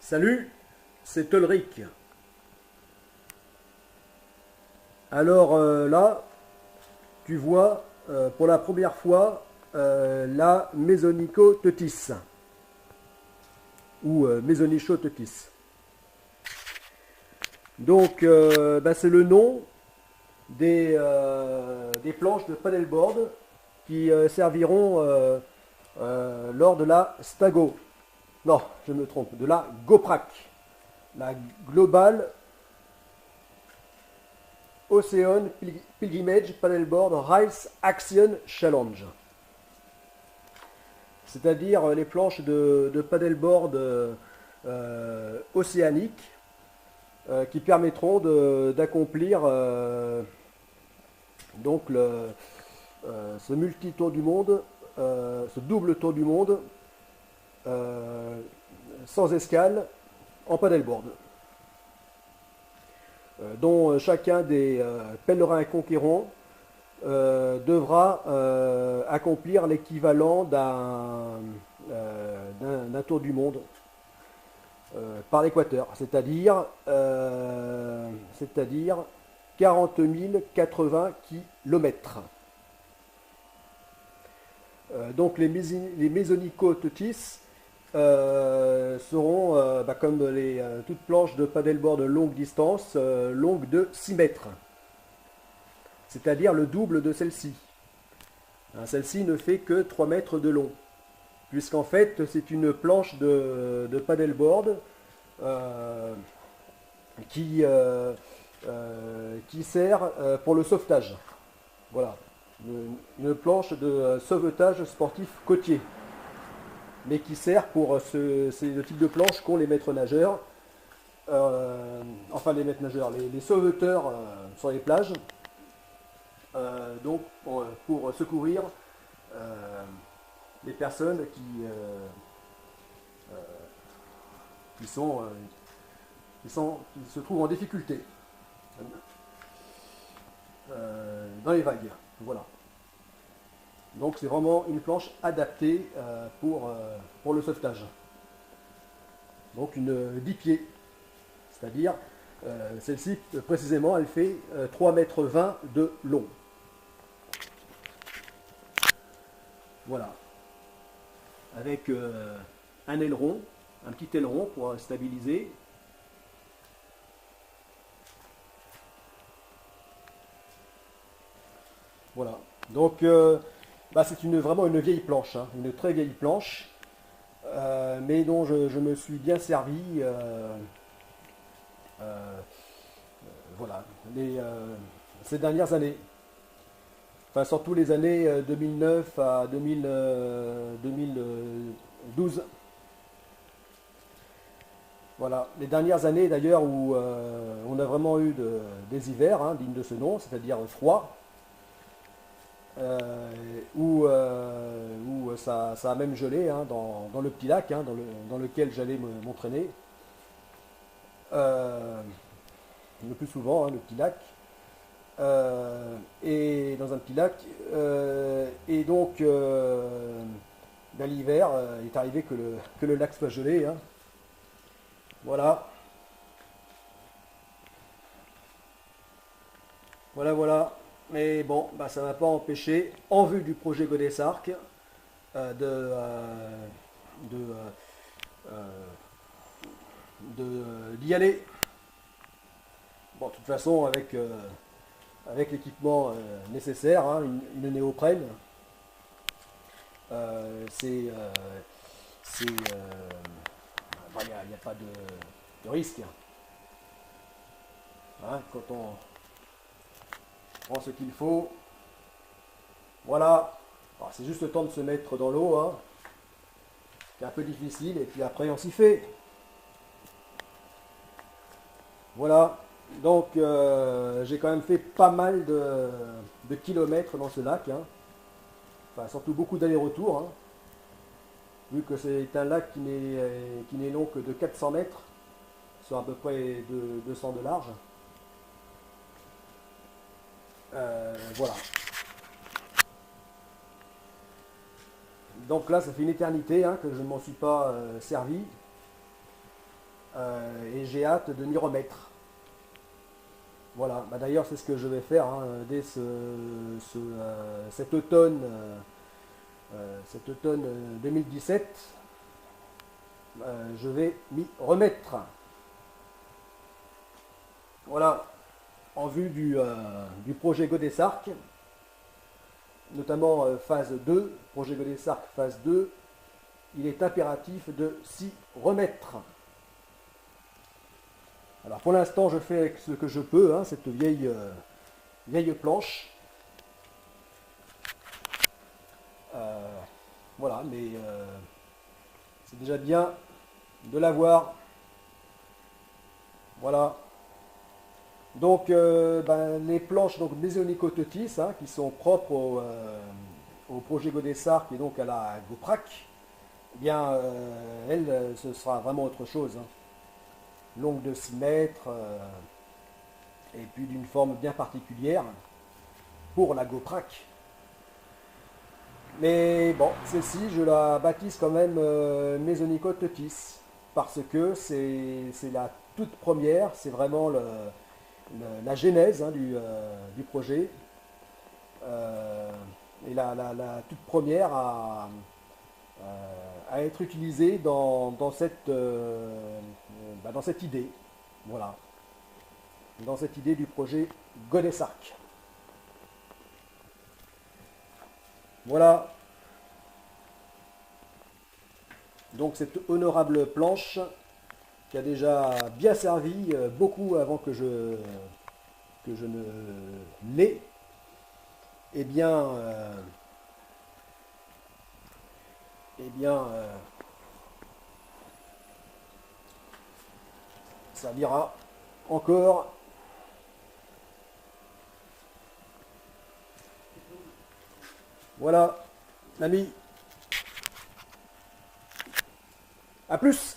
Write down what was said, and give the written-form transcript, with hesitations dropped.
Salut, c'est Ulrich. Alors là, tu vois pour la première fois la Mésonicotetis ou Mésonichotetis. Donc c'est le nom des planches de paddleboard qui serviront lors de la Stago. Non, je me trompe, de la GoPrac, la Global Ocean Pilgrimage Paddleboard Race Action Challenge. C'est-à-dire les planches de paddleboard océaniques qui permettront d'accomplir donc ce multi-tour du monde, ce double tour du monde sans escale en paddleboard, dont chacun des pèlerins conquérants devra accomplir l'équivalent d'un tour du monde par l'équateur, c'est-à-dire 40 080 km. Donc les Mésonicotetis seront, comme toutes planches de paddleboard de longue distance, longues de 6 mètres, c'est-à-dire le double de celle-ci. Celle-ci ne fait que 3 mètres de long, puisqu'en fait c'est une planche de paddleboard qui sert pour le sauvetage. Voilà, une planche de sauvetage sportif côtier, mais qui sert pour c'est le type de planche qu'ont les maîtres nageurs, enfin les maîtres nageurs, les sauveteurs sur les plages, donc pour secourir les personnes qui se trouvent en difficulté dans les vagues. Voilà. Donc c'est vraiment une planche adaptée pour le sauvetage. Donc une 10 pieds. C'est-à-dire, celle-ci précisément, elle fait 3,20 mètres de long. Voilà. Avec un aileron, un petit aileron pour stabiliser. Voilà. Donc c'est vraiment une vieille planche, hein, une très vieille planche, mais dont je me suis bien servi. Voilà, ces dernières années. Enfin, surtout les années 2009 à 2012. Voilà, les dernières années d'ailleurs où on a vraiment eu des hivers, hein, dignes de ce nom, c'est-à-dire froid, où ça a même gelé, hein, dans le petit lac, hein, dans lequel j'allais m'entraîner. Le plus souvent, hein, le petit lac. Et dans un petit lac. Et donc, l'hiver, il est arrivé que le lac soit gelé, hein. Voilà. Voilà, voilà. Mais bon, ça ne m'a pas empêché, en vue du projet Godessarc, d'y aller. Bon, de toute façon, avec l'équipement nécessaire, hein, une néoprène, il n'y a pas de risque, hein, quand on prend ce qu'il faut. Voilà. C'est juste le temps de se mettre dans l'eau, hein. C'est un peu difficile, et puis après on s'y fait. Voilà. Donc j'ai quand même fait pas mal de kilomètres dans ce lac, hein. Enfin, surtout beaucoup d'allers-retours, hein. Vu que c'est un lac qui n'est long que de 400 mètres, sur à peu près 200 de large. Voilà. Donc là, ça fait une éternité, hein, que je ne m'en suis pas servi. et j'ai hâte de m'y remettre. Voilà, bah, d'ailleurs c'est ce que je vais faire hein, dès cet automne 2017. Je vais m'y remettre. Voilà, en vue du projet Godesarc, notamment phase 2, projet Godesarc phase 2, il est impératif de s'y remettre. Alors pour l'instant je fais avec ce que je peux, hein, cette vieille planche. Voilà, mais c'est déjà bien de l'avoir. Voilà. Donc les planches donc Mésonicototis, hein, qui sont propres au projet Godesarc et donc à la Goprac, eh bien elle, ce sera vraiment autre chose. Hein. Longue de 6 mètres, et puis d'une forme bien particulière pour la Goprac. Mais bon, celle-ci, je la baptise quand même Mésonicototis, parce que c'est la toute première, c'est vraiment la genèse hein, du projet, et la toute première à être utilisée dans cette idée, voilà, dans cette idée du projet Godesarc. Voilà, donc cette honorable planche qui a déjà bien servi beaucoup avant que je ne l'ai, eh bien, servira encore. Voilà, l'ami. À plus.